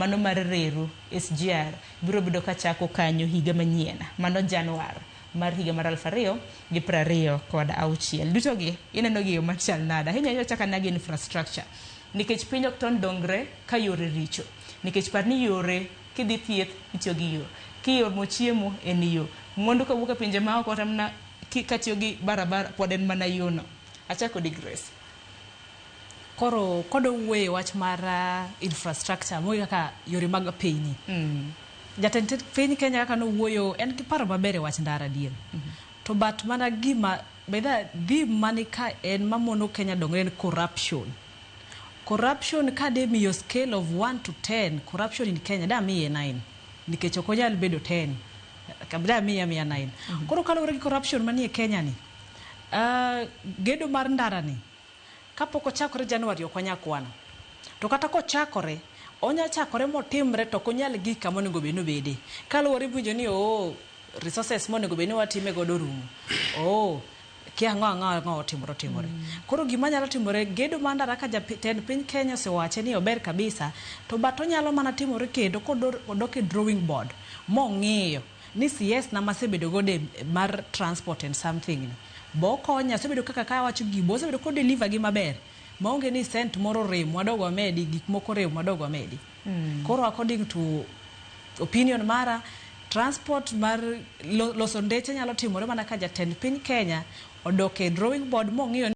mano mar reru SGR biro bedo ka chako kanyo higa manyien mano Januar mar higa mar 2026 duto gi ineno gi machal nada hinya yo chaka nagi infrastructure nikech piny ok ton dongre ka yore richo nikech par ni yore kidhi thieth itiyo gi yo kiyo mochiemo en yo mondo ka wuok pinje ma oko tamna katiyo gi barabara pod en mana yono achako di Grace. Koro kodo wuoye wach mar infrastructure mo kaka yore mag piny jatend piny Kenya kaka no wuoyo en gi paro maber wach ndara diel to bat mana gima beda gima ni ka en mamono Kenya dongre en corruption ka de miyo scale of 1 to 10 corruption in Kenya da miye 9 nikech ok onyal bedo 10 kabla miya 9 koro kalore gi corruption manie Kenya ni gedo mar ndara ni kapoko chakore January ok onya kwano to kata ko chakore onya chakore motimre to konyal gika monego beno bede kalore bunjo ni resources monego beno watime godo rumo kia ngo otimore koro gima nyalo timore gedo mandara ka jatend piny Kenya sewache ni ober kabisa to bato nyalo mana timore kendo kodok e drawing board mong'iyo ni CS na masebedo gode mar transport and something bokonya sebedo kaka ka wacho gibo sebedo ko deliver gi maber maonge ni cent moro rem wadogo medi gik moko rem wadogo medi koro according to opinion mara transport mar loso ndeche nyalo timore mana ka jatend piny Kenya odoke drawing board mong'iyo